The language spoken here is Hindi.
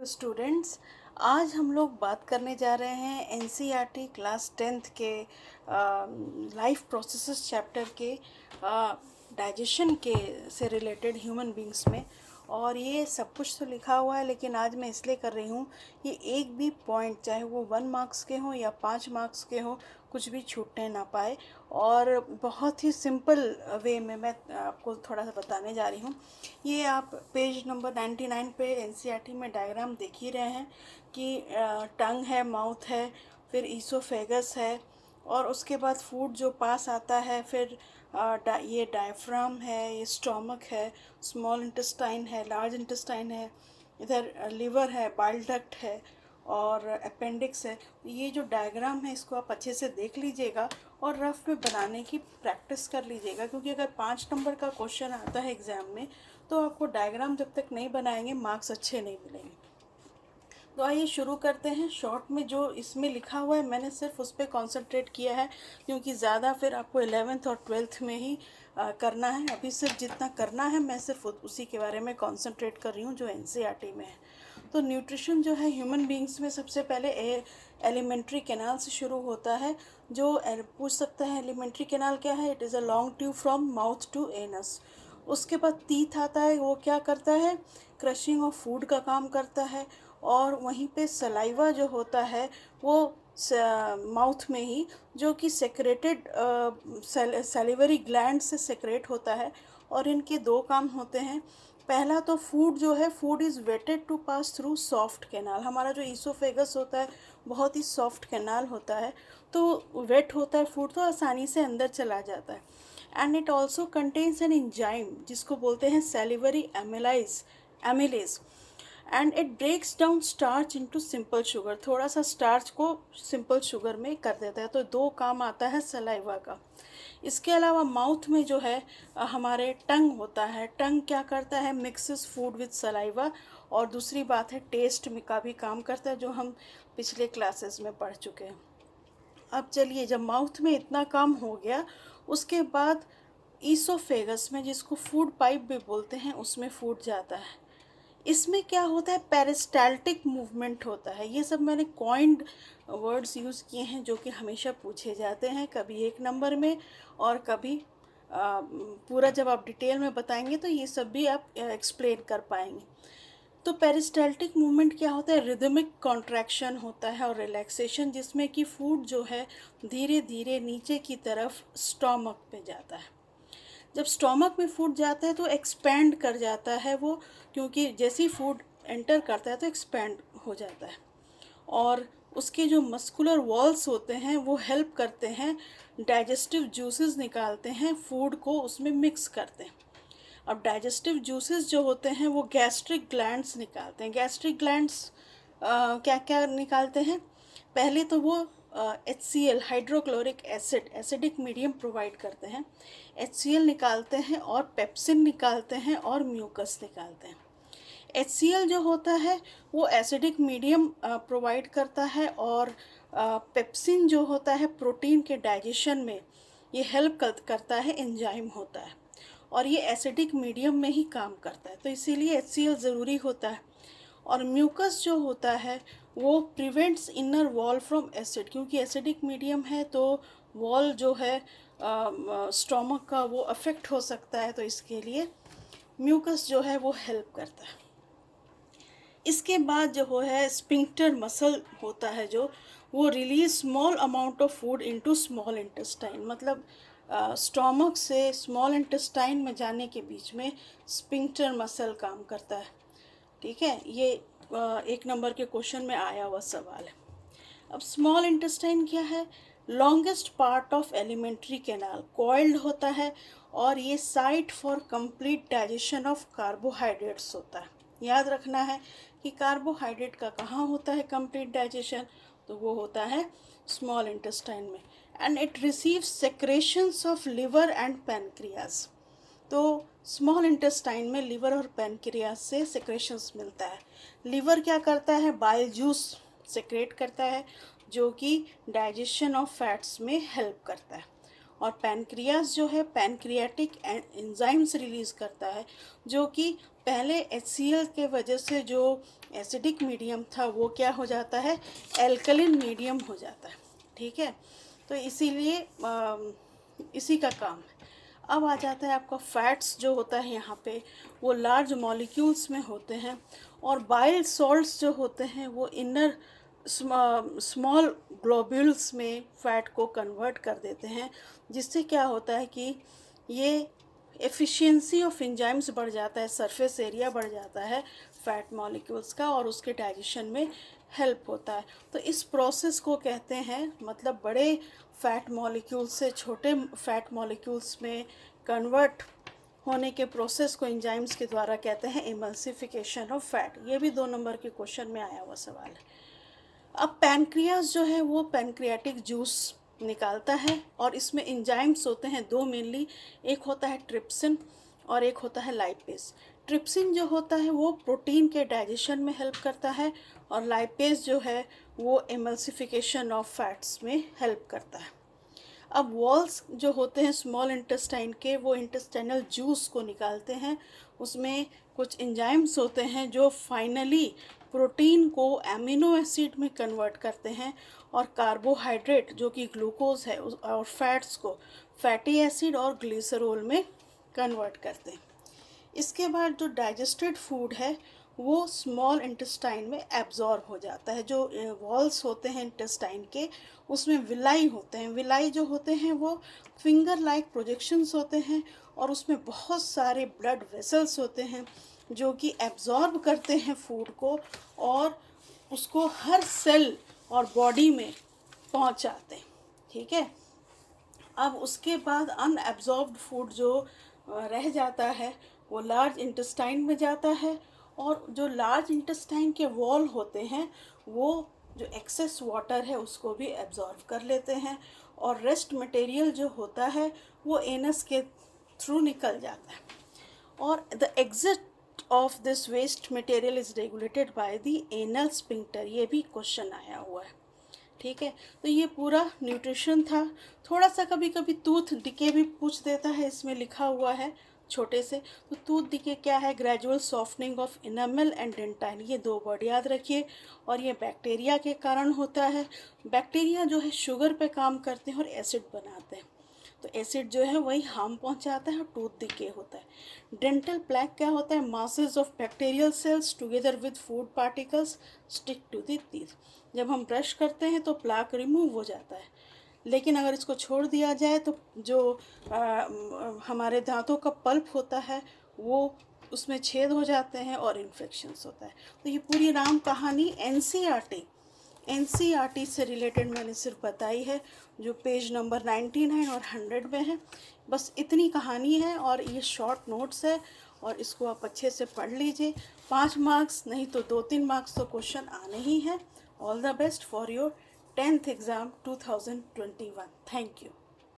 स्टूडेंट्स, आज हम लोग बात करने जा रहे हैं एनसीईआरटी क्लास 10th के लाइफ प्रोसेसेस चैप्टर के डाइजेशन के से रिलेटेड ह्यूमन बींग्स में। और ये सब कुछ तो लिखा हुआ है, लेकिन आज मैं इसलिए कर रही हूँ ये एक भी पॉइंट, चाहे वो 1 मार्क्स के हों या 5 मार्क्स के हों, कुछ भी छूटने ना पाए। और बहुत ही सिंपल वे में मैं आपको थोड़ा सा बताने जा रही हूँ। ये आप पेज नंबर 99 पे एनसीईआरटी में डायग्राम देख ही रहे हैं कि टंग है, माउथ है, फिर ईसोफेगस है, और उसके बाद फूड जो पास आता है, फिर ये डायफ्राम है, ये स्टोमक है, स्मॉल इंटेस्टाइन है, लार्ज इंटेस्टाइन है, इधर लिवर है, बाइल डक्ट है और अपेंडिक्स है। ये जो डायग्राम है इसको आप अच्छे से देख लीजिएगा और रफ में बनाने की प्रैक्टिस कर लीजिएगा, क्योंकि अगर 5 नंबर का क्वेश्चन आता है एग्ज़ाम में तो आपको डायग्राम जब तक नहीं बनाएंगे मार्क्स अच्छे नहीं मिलेंगे। तो आइए शुरू करते हैं। शॉर्ट में जो इसमें लिखा हुआ है मैंने सिर्फ उस पर कॉन्सेंट्रेट किया है, क्योंकि ज़्यादा फिर आपको 11th और 12th में ही करना है। अभी सिर्फ जितना करना है मैं सिर्फ उसी के बारे में कॉन्सेंट्रेट कर रही हूँ जो एनसीईआरटी में है। तो न्यूट्रिशन जो है ह्यूमन बींग्स में सबसे पहले एलिमेंट्री कैनाल से शुरू होता है। जो पूछ सकता है एलिमेंट्री कैनाल क्या है? It is a long tube from mouth to anus. उसके बाद टीथ आता है, वो क्या करता है? क्रशिंग ऑफ फूड का काम करता है। और वहीं पे सलाइवा जो होता है वो माउथ में ही, जो कि सेक्रेटेड सैलिवरी ग्लैंड से सेक्रेट होता है। और इनके दो काम होते हैं। पहला तो फूड जो है, food is weighted to pass through soft canal. हमारा जो ईसोफेगस होता है बहुत ही सॉफ्ट कैनाल होता है, तो वेट होता है फूड तो आसानी से अंदर चला जाता है। And it also contains an enzyme जिसको बोलते हैं salivary amylase, and it breaks down starch into simple sugar. थोड़ा सा स्टार्च को सिंपल शुगर में कर देता है। तो दो काम आता है सलाइवा का। इसके अलावा माउथ में जो है हमारे टंग होता है। टंग क्या करता है? Mixes food with saliva. और दूसरी बात है टेस्ट में का भी काम करता है, जो हम पिछले क्लासेस में पढ़ चुके हैं। अब चलिए, जब माउथ में इतना काम हो गया उसके बाद ईसोफेगस में, जिसको फूड पाइप भी बोलते हैं, उसमें फूड जाता है। इसमें क्या होता है? पेरिस्टाल्टिक मूवमेंट होता है। ये सब मैंने कॉइंड वर्ड्स यूज़ किए हैं जो कि हमेशा पूछे जाते हैं, कभी 1 नंबर में और कभी पूरा जब आप डिटेल में बताएंगे तो ये सब भी आप एक्सप्लेन कर पाएंगे। तो पेरिस्टाल्टिक मूवमेंट क्या होता है? रिदमिक कॉन्ट्रैक्शन होता है और रिलैक्सेशन, जिसमें कि फूड जो है धीरे धीरे नीचे की तरफ स्टोमक पे जाता है। जब स्टोमक में फूड जाता है तो एक्सपैंड कर जाता है वो, क्योंकि जैसे ही फूड एंटर करता है तो एक्सपैंड हो जाता है। और उसके जो मस्कुलर वॉल्स होते हैं वो हेल्प करते हैं, डाइजेस्टिव जूसेस निकालते हैं, फूड को उसमें मिक्स करते हैं। अब डाइजेस्टिव जूसेस जो होते हैं वो गैस्ट्रिक ग्लैंड्स निकालते हैं। गैस्ट्रिक ग्लैंड्स क्या क्या निकालते हैं? पहले तो वो HCl, hydrochloric acid, acidic medium provide करते हैं। HCl निकालते हैं और पेप्सिन निकालते हैं और म्यूकस निकालते हैं। HCl जो होता है वो एसिडिक मीडियम प्रोवाइड करता है, और पेप्सिन जो होता है प्रोटीन के डाइजेशन में ये हेल्प करता है, एंजाइम होता है, और ये एसिडिक मीडियम में ही काम करता है, तो इसीलिए HCl ज़रूरी होता है। और म्यूकस जो होता है वो prevents inner wall from acid, क्योंकि एसिडिक मीडियम है तो वॉल जो है स्टोमक का वो अफेक्ट हो सकता है, तो इसके लिए म्यूकस जो है वो हेल्प करता है। इसके बाद जो है स्पिंक्टर मसल होता है, जो वो release small amount of food into small intestine. मतलब स्टोमक से स्मॉल इंटेस्टाइन में जाने के बीच में स्पिंक्टर मसल काम करता है। ठीक है, ये 1 नंबर के क्वेश्चन में आया हुआ सवाल है। अब स्मॉल इंटेस्टाइन क्या है? Longest part of alimentary canal, coiled होता है, और ये site for complete digestion of carbohydrates होता है। याद रखना है कि कार्बोहाइड्रेट का कहाँ होता है कंप्लीट डाइजेशन? तो वो होता है स्मॉल इंटेस्टाइन में। And it receives secretions of liver and pancreas. तो स्मॉल इंटेस्टाइन में लिवर और पैनक्रियाज से सेक्रेशंस मिलता है। लिवर क्या करता है? बाइल जूस सेक्रेट करता है, जो कि डाइजेशन ऑफ फैट्स में हेल्प करता है। और पैनक्रियाज जो है पैनक्रियाटिक एंजाइम्स रिलीज करता है, जो कि पहले HCl के वजह से जो एसिडिक मीडियम था वो क्या हो जाता है, एल्कलिन मीडियम हो जाता है। ठीक है, तो इसीलिए इसी का काम है। अब आ जाता है आपका फैट्स जो होता है यहाँ पे, वो लार्ज मॉलिक्यूल्स में होते हैं, और बाइल सॉल्ट्स जो होते हैं वो इनर स्मॉल ग्लोब्यूल्स में फ़ैट को कन्वर्ट कर देते हैं, जिससे क्या होता है कि ये एफिशिएंसी ऑफ एंजाइम्स बढ़ जाता है, सरफेस एरिया बढ़ जाता है फैट मॉलिक्यूल्स का, और उसके डाइजेशन में हेल्प होता है। तो इस प्रोसेस को कहते हैं, मतलब बड़े फैट मॉलिक्यूल्स से छोटे फैट मॉलिक्यूल्स में कन्वर्ट होने के प्रोसेस को एंजाइम्स के द्वारा कहते हैं इमल्सिफिकेशन ऑफ फैट। ये भी 2 नंबर के क्वेश्चन में आया हुआ सवाल है। अब पैनक्रियास जो है वो पैनक्रियाटिक जूस निकालता है, और इसमें एंजाइम्स होते हैं 2 मेनली, एक होता है ट्रिप्सिन और एक होता है लाइपेज। ट्रिप्सिन जो होता है वो प्रोटीन के डाइजेशन में हेल्प करता है, और लाइपेज जो है वो एमल्सिफिकेशन ऑफ फैट्स में हेल्प करता है। अब वॉल्स जो होते हैं स्मॉल इंटेस्टाइन के, वो इंटेस्टाइनल जूस को निकालते हैं, उसमें कुछ एंजाइम्स होते हैं जो फाइनली प्रोटीन को एमिनो एसिड में कन्वर्ट करते हैं, और कार्बोहाइड्रेट जो कि ग्लूकोज है और फैट्स को फैटी एसिड और ग्लिसरॉल में कन्वर्ट करते हैं। इसके बाद जो डाइजेस्टेड फूड है वो स्मॉल इंटेस्टाइन में एब्जॉर्ब हो जाता है। जो वॉल्स होते हैं इंटेस्टाइन के, उसमें विलाई होते हैं। विलाई जो होते हैं वो फिंगर लाइक प्रोजेक्शंस होते हैं, और उसमें बहुत सारे ब्लड वेसल्स होते हैं जो कि एब्जॉर्ब करते हैं फूड को, और उसको हर सेल और बॉडी में पहुंचाते हैं। ठीक है, अब उसके बाद अनएब्जॉर्ब्ड फूड जो रह जाता है वो लार्ज इंटेस्टाइन में जाता है, और जो लार्ज इंटेस्टाइन के वॉल होते हैं वो जो एक्सेस वाटर है उसको भी एब्जॉर्ब कर लेते हैं, और रेस्ट मटेरियल जो होता है वो एनस के थ्रू निकल जाता है, और the exit of this waste material is regulated by the anal sphincter. ये भी क्वेश्चन आया हुआ है। ठीक है, तो ये पूरा न्यूट्रिशन था। थोड़ा सा कभी कभी टूथ डिके भी पूछ देता है, इसमें लिखा हुआ है छोटे से। तो टूथ डिके क्या है, gradual softening of enamel and dentine, ये 2 वर्ड याद रखिए, और ये बैक्टीरिया के कारण होता है। बैक्टीरिया जो है शुगर पे काम करते हैं और एसिड बनाते हैं, तो एसिड जो है वही हार्म पहुंचाता है और टूथ डिके होता है। डेंटल प्लैक क्या होता है, masses of bacterial cells together with food particles stick to the teeth. जब हम ब्रश करते हैं तो प्लाक रिमूव हो जाता है, लेकिन अगर इसको छोड़ दिया जाए तो जो हमारे दांतों का पल्प होता है वो उसमें छेद हो जाते हैं और इन्फेक्शंस होता है। तो ये पूरी राम कहानी एनसीईआरटी से रिलेटेड मैंने सिर्फ बताई है, जो पेज नंबर 99 और 100 में है। बस इतनी कहानी है, और ये शॉर्ट नोट्स है, और इसको आप अच्छे से पढ़ लीजिए। 5 मार्क्स नहीं तो 2-3 मार्क्स तो क्वेश्चन आने ही हैं। All the best for your 10th exam 2021. Thank you.